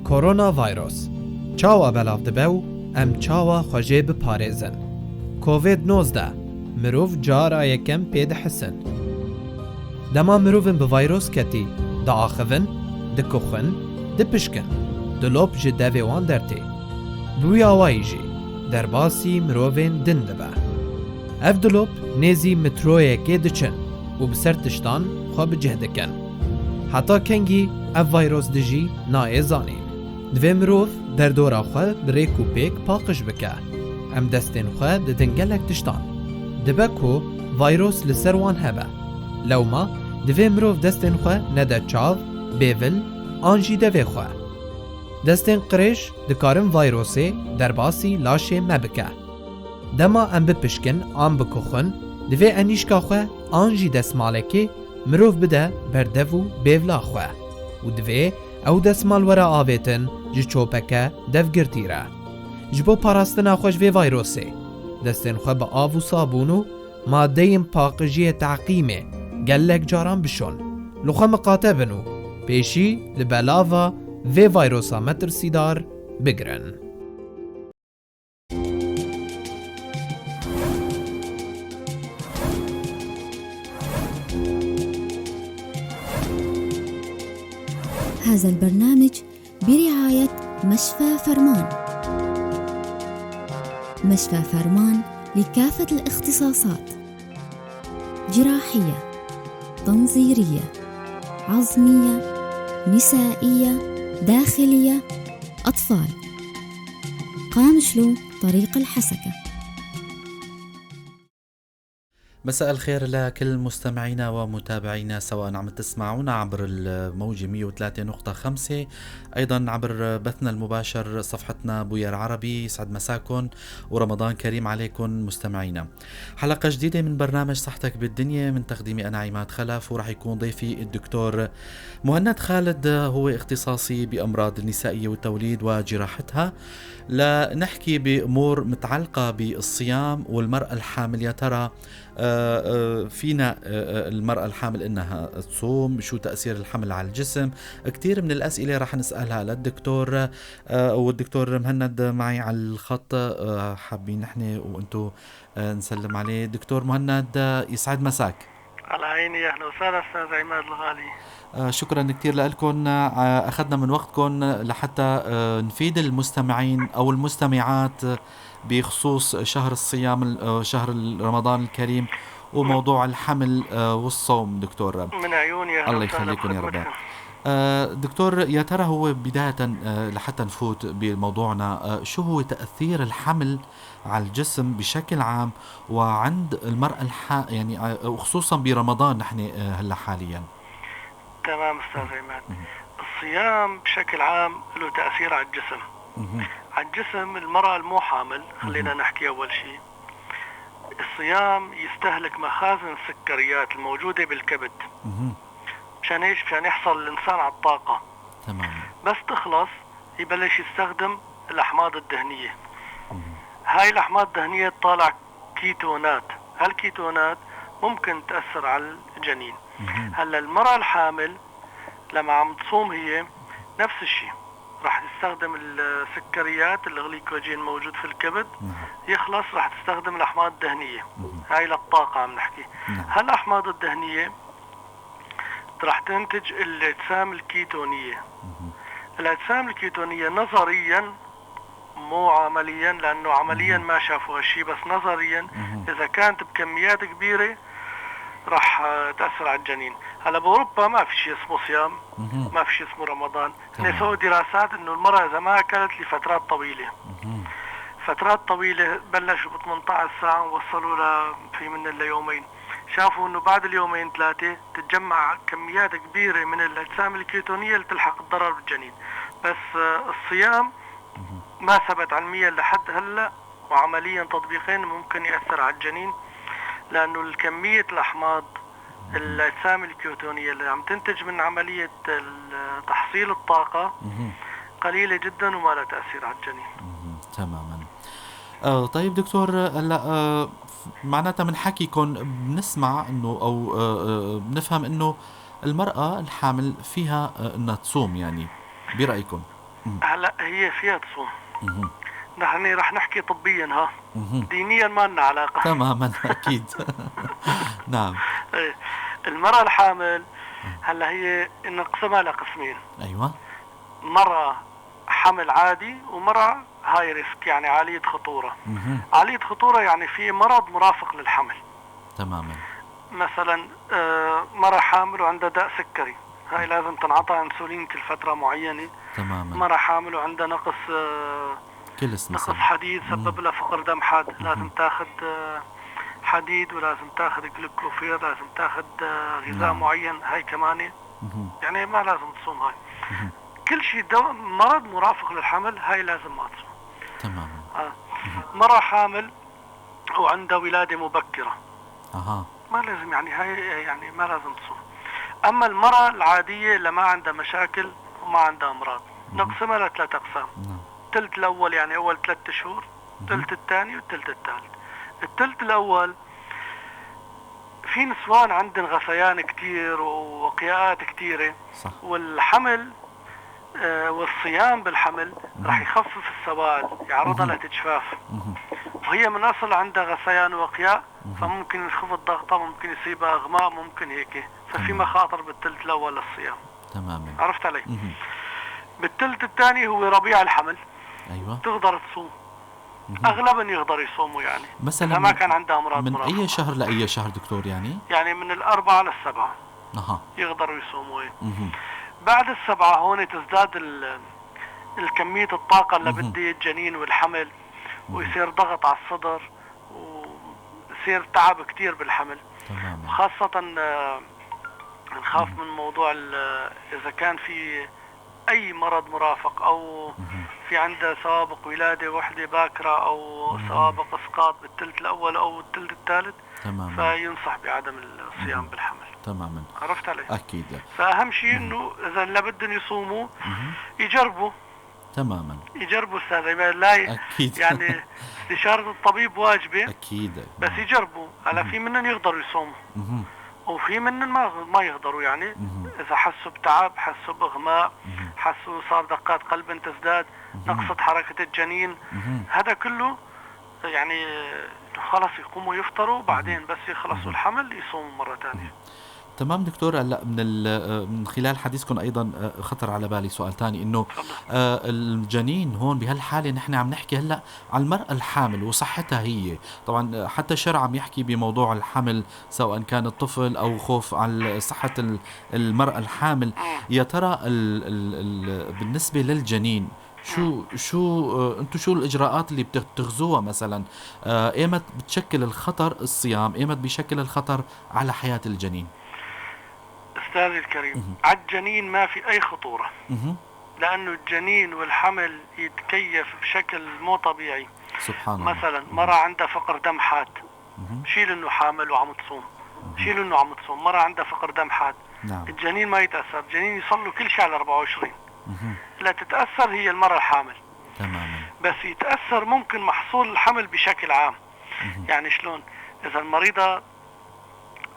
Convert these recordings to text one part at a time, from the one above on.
کرونا ویروس چاوا بلاف دبو ام چاوا خوجه بپارێزن. کووید 19 مروف جارا یکم پید حسن. دما مروفن به ویروس کتی دا آخفن، دکوخن، دپشکن، دلوب جه دویوان درتی. بوی آوائی جی در باسی مروفن دن دبه. اف دلوب نیزی متروی که دچن و بسر تشتان خواب جهدکن. حتی کنگی اف ویروس دجی نای زانین. دوی مروف در دورا خواه بریک و پیک پاقش بکه. ام دستین خواه دنگلک تشتان. دبه کو ویروس لسروان هبه. لو ما دوی مروف دستین خواه نده چاو، بیول، آنجی دوی خواه. دستین قریش دکارن ویروسی در باسی لاشه مبکه. دما ام بپشکن آن بکوخن دوی انیشکا خواه آنجی دست مالکی مروف بده بردو بیولا خواه. و دوی او دستمال ورا آویتن جی چوپکه دف گرتیره. جبو پاراستنا خوش وی ویروسی. دستین خواه با آو و صابونو ماده پاقجی تعقیمه گلک جاران بشون. لخوا مقاطبنو پیشی لبلاوا وی ویروسا مترسیدار بگرن. هذا البرنامج برعاية مشفى فرمان. مشفى فرمان لكافة الاختصاصات: جراحية، تنظيرية، عظمية، نسائية، داخلية، أطفال. قامشلو طريق الحسكة. مساء الخير لكل مستمعينا ومتابعينا، سواء عم تسمعونا عبر الموجة 103.5، أيضا عبر بثنا المباشر صفحتنا بوير عربي. يسعد مساكن ورمضان كريم عليكم مستمعينا. حلقة جديدة من برنامج صحتك بالدنيا من تقديمي أنا عماد خلف، ورح يكون ضيفي الدكتور مهند خالد، هو اختصاصي بأمراض النسائية والتوليد وجراحتها، لنحكي بأمور متعلقة بالصيام والمرأة الحامل. يا ترى فينا المرأة الحامل إنها تصوم؟ شو تأثير الحمل على الجسم؟ كتير من الأسئلة رح نسألها للدكتور، والدكتور مهند معي على الخط. حابين نحن وانتو نسلم عليه. دكتور مهند يسعد مساك. على عيني، أهلا وسهلا أستاذ عماد الغالي. شكرا كتير لكم. أخذنا من وقتكم لحتى نفيد المستمعين أو المستمعات بخصوص شهر الصيام، شهر رمضان الكريم، وموضوع الحمل والصوم. دكتور من عيوني، الله يخليكم يا رب. دكتور، يا ترى هو بداية لحتى نفوت بموضوعنا، شو هو تأثير الحمل على الجسم بشكل عام وعند المرأة يعني وخصوصا برمضان نحن هلا حاليا؟ تمام أستاذ عماد. الصيام بشكل عام له تأثير على الجسم. على الجسم المرأة المو حامل، خلينا نحكي أول شيء. الصيام يستهلك مخازن السكريات الموجودة بالكبد. مشان ايش؟ مشان يحصل الإنسان على الطاقة. تمام. بس تخلص يبلش يستخدم الأحماض الدهنية. هاي الأحماض الدهنية تطالع كيتونات. هالكيتونات ممكن تأثر على الجنين. هلا المرأة الحامل لما عم تصوم هي نفس الشيء، راح تستخدم السكريات، الغليكوجين موجود في الكبد، يخلص راح تستخدم الأحماض الدهنية. هاي للطاقة عم نحكي. هالأحماض الدهنية راح تنتج الأجسام الكيتونية. الأجسام الكيتونية نظريا، مو عمليا، لأنه عمليا ما شافوا هالشيء، بس نظريا إذا كانت بكميات كبيرة راح تأثر على الجنين. هلا بأوروبا ما في شيء اسمه صيام، ما في شيء اسمه رمضان. سووا دراسات إنه المرأة إذا ما أكلت لفترات طويلة، فترات طويلة، بلشوا ب 18 ساعة ووصلوا في من ليومين، شافوا إنه بعد اليومين 3 تتجمع كميات كبيرة من الأجسام الكيتونية اللي تلحق الضرر بالجنين. بس الصيام ما ثبت علميا لحد هلا، وعمليا تطبيقيا ممكن يأثر على الجنين، لأنه الكمية الأحماض الأجسام الكيتونية اللي عم تنتج من عملية تحصيل الطاقة قليلة جدا وما لها تأثير على الجنين. تماما. طيب دكتور، هلا معناتها من حكيكم بنسمع انه او بنفهم انه المرأة الحامل فيها انها تصوم، يعني برأيكم؟ هلا هي فيها تصوم. مهم. نحن رح نحكي طبيا ها، مهم. دينيا ما لنا علاقة. تماما أكيد. نعم. إيه. المرأة الحامل هلا هي نقسمها لقسمين، أيوة. مرة حمل عادي ومرة هاي ريسك يعني عالية خطورة. مهم. عالية خطورة يعني في مرض مرافق للحمل، تماما. مثلا مرة حامل وعندها داء سكري، هاي لازم تنعطى انسولين كل فترة معينة. تماما. مرة حامل وعندها نقص كلس نقص مثلا. حديد سبب لها فقر دم حاد، لازم تاخذ حديد، ولازم تاخذ جلوكوفير، لازم تاخذ غذاء نعم. معين، هاي كمان مهم. يعني ما لازم تصوم. هاي مهم. كل شيء مرض مرافق للحمل هاي لازم ما تصوم. تماما. مرة حامل وعندها ولادة مبكرة أها. ما لازم، يعني هاي يعني ما لازم تصوم. أما المرأة العادية اللي ما عندها مشاكل وما عندها أمراض نقسمها لثلاث أقسام. نعم. الثلث الأول يعني أول 3 شهور، الثلث الثاني والثلث الثالث. الثلث الأول في نسوان عندن غثيان كتير ووقياءات كتيرة، صح. والحمل والصيام بالحمل راح يخفف السوائل، يعرضها لتجفاف، مهم. وهي من أصل عندها غثيان ووقياء، فممكن ينخفض ضغطها، ممكن يصيبها إغماء، ممكن هيك، ففي مخاطر بالثلث الأول للصيام. تماما. عرفت علي؟ مهم. بالثلث الثاني هو ربيع الحمل، أيوة. تقدر تصوم. مهم. أغلبا يقدروا يصوموا يعني مثلا إذا ما كان عندها أمراض من مرافقة. أي شهر لأي شهر دكتور يعني؟ يعني من 4 ل7 أها. يقدروا يصوموا. مهم. بعد 7 هون تزداد الكمية الطاقة اللي مهم. بدي الجنين والحمل، ويصير ضغط على الصدر، ويصير تعب كتير بالحمل. تماما. خاصة نخاف من موضوع إذا كان في أي مرض مرافق، أو في عنده سوابق ولادة وحدة باكرة، أو سوابق إسقاط بالثلث الأول أو الثلث الثالث، تماما. فينصح بعدم الصيام بالحمل. تماما. عرفت علي؟ أكيد. فأهم شيء إنه إذا لابدن يصوموا مهم. يجربوا تماما. أستاذ عماد، لا أكيد. يعني استشارة الطبيب واجبة، أكيد. بس يجربوا. هلا في منن يقدروا يصوموا، مهم. وفي منن ما يقدروا، يعني مهم. إذا حسوا بتعب، حسوا بإغماء، مهم. حسوا صار دقات قلب تزداد، نقصت حركة الجنين، مهم. هذا كله يعني خلص يقوموا يفطروا، بعدين بس يخلصوا الحمل يصوموا مرة ثانية. تمام دكتور. هلا من خلال حديثكم ايضا خطر على بالي سؤال ثاني، انه الجنين هون بهالحاله نحن عم نحكي هلا على المراه الحامل وصحتها هي، طبعا حتى الشرع عم يحكي بموضوع الحمل سواء كان الطفل او خوف على صحه المراه الحامل. يا ترى بالنسبه للجنين انتم شو الاجراءات اللي بتتخذوها مثلا؟ ايمت بتشكل الخطر الصيام، ايمت بيشكل الخطر على حياه الجنين؟ أستاذي الكريم، على الجنين ما في أي خطورة، لأنه الجنين والحمل يتكيف بشكل مو طبيعي. سبحان الله. مثلا مرة عندها فقر دم حاد، شيل إنه حامل وعم تصوم، شيل إنه عم تصوم، مرة عندها فقر دم حاد، نعم. الجنين ما يتأثر، الجنين يصل له كل شيء على 24. لا تتأثر هي المرة الحامل. تماما. بس يتأثر ممكن محصول الحمل بشكل عام. يعني شلون؟ إذا المريضة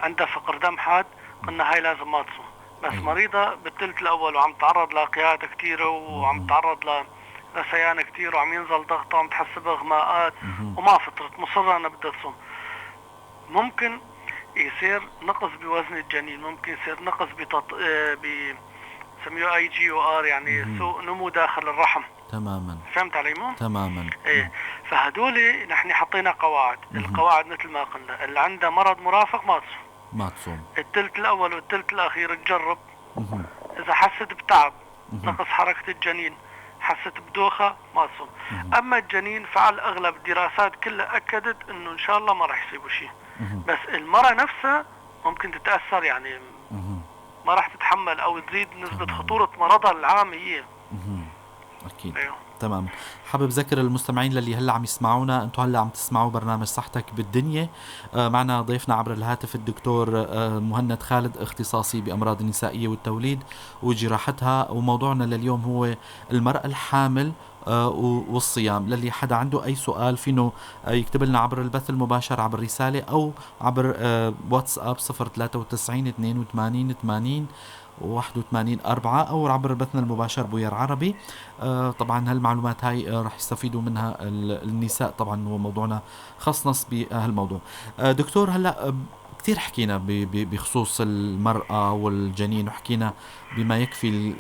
عندها فقر دم حاد قلنا هاي لازم ما تصوم، بس مريضة بالثلث الأول وعم تعرض لقيادة كتيرة، وعم تعرض لغثيان كتير، وعم ينزل ضغطها، وعم تحس بإغماءات، وما فطرت، مصرة أنا بدها تصوم، ممكن يصير نقص بوزن الجنين، ممكن يصير نقص بسميه IGOR، يعني سوء نمو داخل الرحم. تماما. فهمت علي مو؟ تماما. ايه. فهدول نحن حطينا قواعد، القواعد مثل ما قلنا، اللي عنده مرض مرافق ما تصوم. الثلث الأول والثلث الأخير تجرب. إذا حست بتعب، نقص حركة الجنين، حست بدوخة، ما تصوم. أما الجنين فعلى الأغلب الدراسات كلها أكدت إنه إن شاء الله ما راح يصيبوا شيء، بس المرأة نفسها ممكن تتأثر، يعني ما راح تتحمل أو تزيد نسبة خطورة مرضها العام هي. أكيد. أيوه. تمام. حابب ذكر المستمعين للي هلا عم يسمعونا، انتم هلا عم تسمعوا برنامج صحتك بالدنيا. معنا ضيفنا عبر الهاتف الدكتور مهند خالد، اختصاصي بأمراض النسائية والتوليد وجراحتها، وموضوعنا لليوم هو المرأة الحامل والصيام. للي حدا عنده أي سؤال فينه يكتب لنا عبر البث المباشر، عبر رسالة أو عبر واتساب 093 82 80 4 أو عبر بثنا المباشر بوير عربي. طبعا هالمعلومات هاي رح يستفيدوا منها النساء، طبعا هو موضوعنا خاص نص بهالموضوع. دكتور، هلأ كتير حكينا بخصوص المرأة والجنين، وحكينا بما يكفي.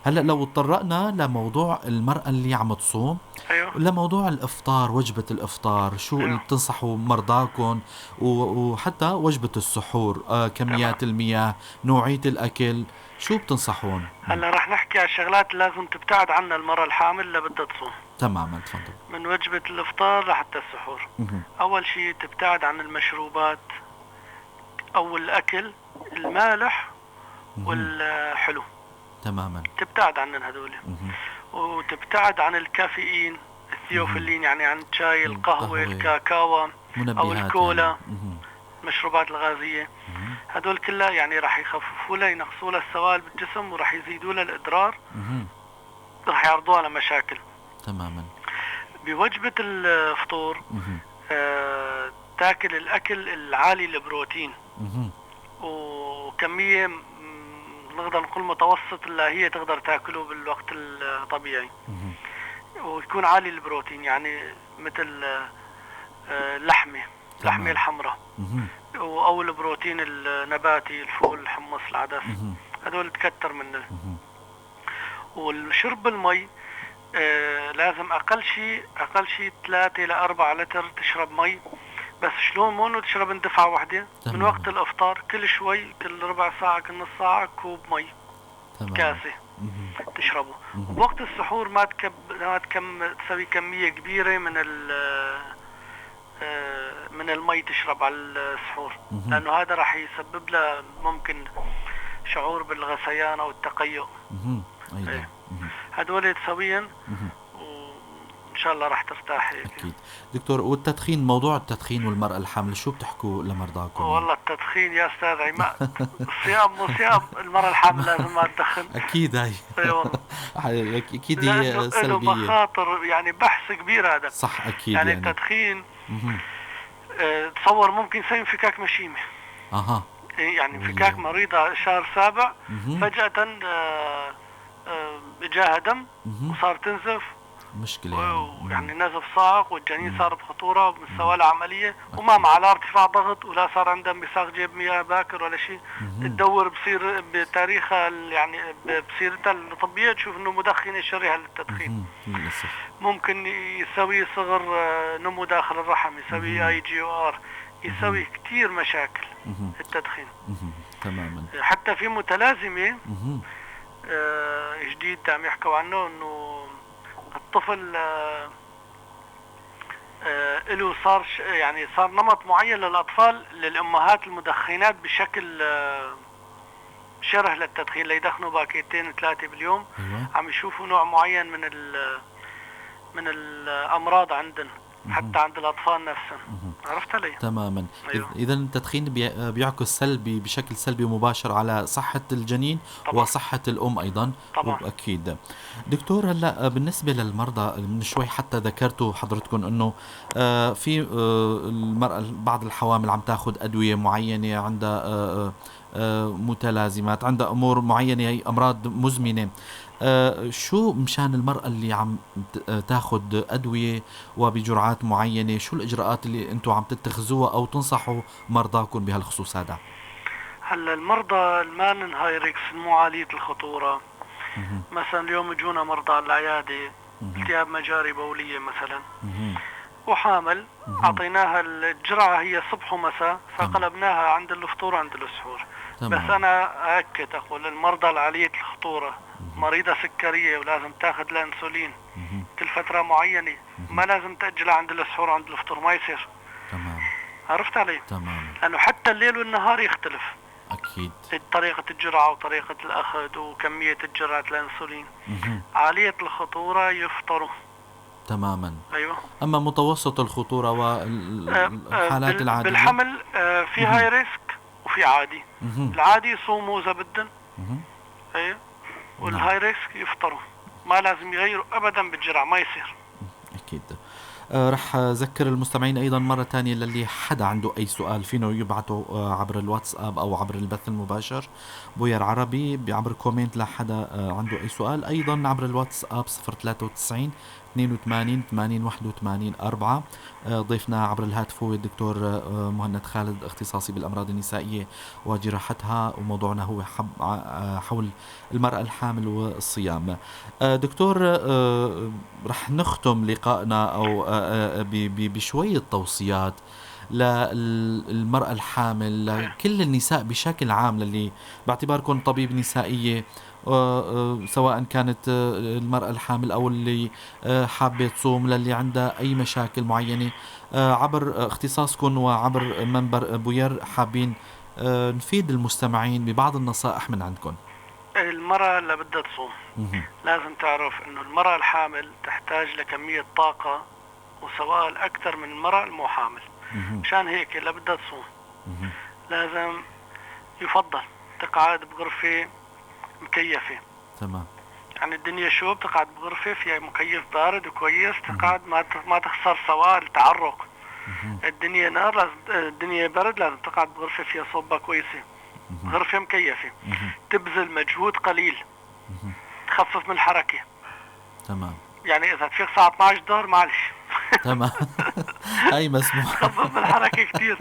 هلأ لو اضطرقنا لموضوع المرأة اللي عم تصوم، أيوه. لموضوع الإفطار، وجبة الإفطار، شو اللي بتنصحوا مرضاكم، وحتى وجبة السحور، كميات المياه، نوعية الأكل، شو بتنصحون؟ هلا رح نحكي على الشغلات اللي لازم تبتعد عنها المرأة الحامل اللي بدها تصوم. تماما، تفضل. من وجبة الإفطار لحتى السحور. أول شيء تبتعد عن المشروبات أو الأكل المالح والحلو. تماما. تبتعد عن هذول. وتبتعد عن الكافيين، الثيوفيلين، يعني عن الشاي، القهوة، الكاكاو أو الكولا، يعني. المشروبات الغازية هدول كلها يعني راح يخففوا لها، ينقصوا لها السوائل بالجسم، وراح يزيدوا لها الإضرار، راح يعرضوها لمشاكل. تماما. بوجبة الفطور تاكل الأكل العالي البروتين وكمية نقدر نقول متوسط اللي هي تقدر تاكله بالوقت الطبيعي، ويكون عالي البروتين، يعني مثل اللحمة الحمراء، أو البروتين النباتي، الفول، الحمص، العدس، هذول تكتر منه. والشرب المي لازم أقل شيء 3 إلى 4 لتر تشرب مي، بس شلون مو انه تشرب اندفعة واحدة. من وقت الافطار كل شوي، كل ربع ساعة، كل نص ساعة كوب مي. كاسة تشربه. وقت السحور ما تسوي كمية كبيرة من المي تشرب على السحور، لأنه هذا راح يسبب له ممكن شعور بالغثيان أو التقيؤ. هدول تسويين إن شاء الله راح ترتاح. أكيد. دكتور، والتدخين، موضوع التدخين والمرأة الحامل شو بتحكوا لمرضاكم؟ والله التدخين يا أستاذ عماد، الصيام مو صيام، المرأة الحامل لازم ما تدخن. أكيد هاي. أيوة. أكيد هي سلبية، له مخاطر، يعني بحث كبير هذا. صح، أكيد. يعني التدخين تصور ممكن يسوي انفكاك مشيمة. يعني انفكاك مريضة شهر 7 فجأة اجاها دم وصار تنزف، مشكلة يعني نزف صاعق، والجنين صار بخطورة، ومستوى لها عملية، وما مع لا ارتفاع ضغط ولا صار عندها انبساط جيب مياه باكر ولا شيء. تدور بصير بتاريخها، يعني بسيرتها الطبية تشوف انه مدخنة شريحة للتدخين. ممكن يسوي صغر نمو داخل الرحم، يسوي IGOR، يسوي كتير مشاكل التدخين. تماما. حتى في متلازمة جديد عم يحكوا عنه، انه الطفل له صار نمط معين للأطفال، للأمهات المدخنات بشكل شره للتدخين، اللي يدخنوا باكيتين 3 باليوم. عم يشوفوا نوع معين من الأمراض عندن، حتى عند الأطفال نفسهم. عرفت علي؟ تماما. أيوه. إذا التدخين بيعكس سلبي، بشكل سلبي ومباشر على صحة الجنين طبعا. وصحة الأم أيضا طبعا. أكيد. دكتور، هلأ بالنسبة للمرضى، من شوي حتى ذكرتوا حضرتكم أنه في المرأة بعض الحوامل عم تاخد أدوية معينة، عندها متلازمات، عندها أمور معينة، هي أمراض مزمنة. شو مشان المرأة اللي عم تاخد أدوية وبجرعات معينة، شو الإجراءات اللي أنتوا عم تتخذوها أو تنصحوا مرضاكم بهالخصوص هذا؟ هلا المرضى المانن هاي ريكس، مو عالية الخطورة. مثلا اليوم يجونا مرضى على العيادة التهاب مجاري بولية مثلا، وحامل، أعطيناها الجرعة هي صبح ومساء، فقلبناها عند الفطور وعند السحور. بس أنا أكد أقول المرضى العالية الخطورة، مريضة سكرية ولازم تاخذ الانسولين كل فترة معينة، ما لازم تأجلها عند السحور وعند الفطور، ما يصير. تمام. عرفت علي؟ تمام. لأنه حتى الليل والنهار يختلف. أكيد. طريقة الجرعة وطريقة الأخذ وكمية الجرعة الانسولين. عالية الخطورة يفطروا. تماما. أيوة. أما متوسط الخطورة والحالات العادية بالحمل في هاي ريسك وفي عادي. العادي يصوموا إذا بدن، أيوة، والهاي ريسك يفطروا، ما لازم يغيروا أبدا بالجرعة، ما يصير. أكيد. رح أذكر المستمعين أيضا مرة تانية للي حدا عنده أي سؤال فينه يبعته عبر الواتساب أو عبر البث المباشر بوير عربي، عبر كومنت لحدا عنده أي سؤال. أيضا عبر الواتساب 093 82 80 81 4. ضيفنا عبر الهاتف هو الدكتور مهند خالد، اختصاصي بالأمراض النسائية وجراحتها، وموضوعنا هو حول المرأة الحامل والصيام. دكتور، رح نختم لقائنا أو بشوية توصيات للمرأة الحامل، لكل النساء بشكل عام، للي باعتباركم طبيب نسائية، سواء كانت المرأة الحامل أو اللي حابة تصوم، للي عندها أي مشاكل معينة، عبر اختصاصكم وعبر منبر بوير حابين نفيد المستمعين ببعض النصائح من عندكم. المرأة اللي بدها تصوم لازم تعرف انه المرأة الحامل تحتاج لكمية طاقة وسوائل اكثر من المرأة المو حامل. مشان هيك اللي بدها تصوم لازم يفضل تقعد بغرفة مكيفة. تمام. يعني الدنيا شو بتقعد بغرفة فيها مكيف بارد وكويس، تقعد ما تخسر سوائل تعرق. الدنيا نار لازم، الدنيا برد لازم تقعد بغرفة فيها صوبة كويسة، غرفة مكيفة. تبذل مجهود قليل، تخفف من الحركة. تمام. يعني إذا تفيق الساعة 12 ظهر معلش. تمام. هاي مسموح. تخفف من الحركة كتير.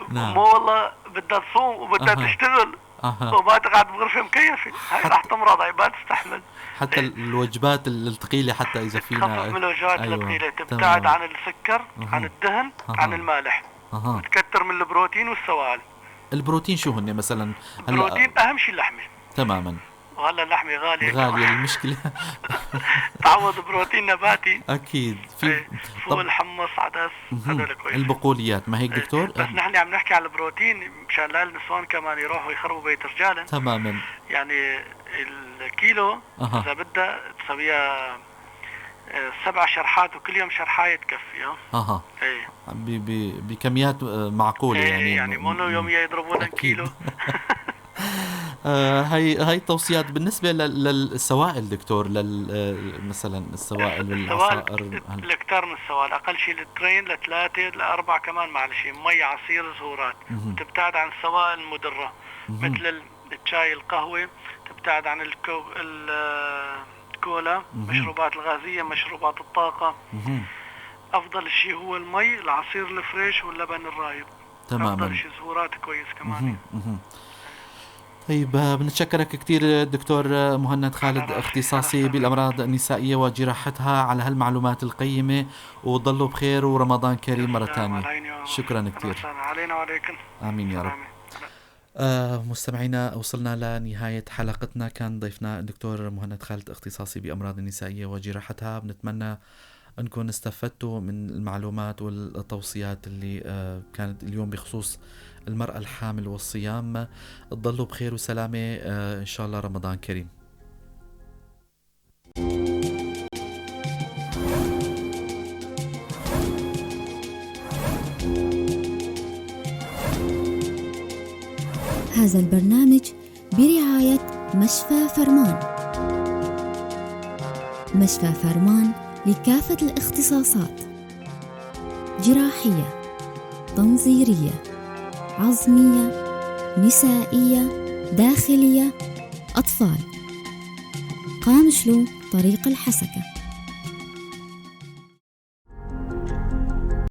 نعم. مو والله بدها تصوم وبدها تشتغل وما تقعد بغرفة مكيفة، هاي راح تمرض، هاي ما تستحمل. حتى الوجبات الثقيلة حتى إذا فينا تخفف من الوجبات الثقيلة، تبتعد عن السكر، عن الدهن، عن المالح، وتكتر من البروتين والسوائل. البروتين شو هن مثلا؟ البروتين أهم شيء اللحمة. تماما. وهلا اللحمة غالية المشكلة. تعوض بروتين نباتي. أكيد. في فول، حمص، عدس، هذول كويس. البقوليات، ما هيك دكتور؟ بس نحن عم نحكي على البروتين مشان لا النسوان كمان يروحوا يخربوا بيت رجالهم. تماما. يعني الكيلو إذا بدها تسويها 7 شرحات وكل يوم شرحاية تكفي. ايه بكميات معقولة. يعني مو يوميا يضربونا كيلو. هاي التوصيات بالنسبة للسوائل دكتور، مثلا السوائل والعصائر. الكتار من السوائل، أقل شيء لترين ل3 ل4 كمان معلش، مي، عصير، زهورات. تبتعد عن السوائل المدرة مثل الشاي، القهوة. تبتعد عن الكولا، مشروبات الغازية، مشروبات الطاقة. أفضل شيء هو المي، العصير الفريش واللبن الرايب. تماما. أفضل شيء زهورات كويس كمان. طيب، بنتشكرك كتير دكتور مهند خالد، اختصاصي بالأمراض النسائية وجراحتها، على هالمعلومات القيمة، وضلوا بخير ورمضان كريم مرة تانية. شكرا كتير. علينا وعليكم. آمين يا رب. مستمعينا، وصلنا لنهاية حلقتنا. كان ضيفنا الدكتور مهند خالد، اختصاصي بأمراض النسائية وجراحتها. بنتمنى أنكم استفدتوا من المعلومات والتوصيات اللي كانت اليوم بخصوص المرأة الحامل والصيام. تضلوا بخير وسلامة إن شاء الله. رمضان كريم. هذا البرنامج برعاية مشفى فرمان. مشفى فرمان لكافة الاختصاصات: جراحية، تنظيرية، عظمية، نسائية، داخلية، أطفال. قامشلو، طريق الحسكة.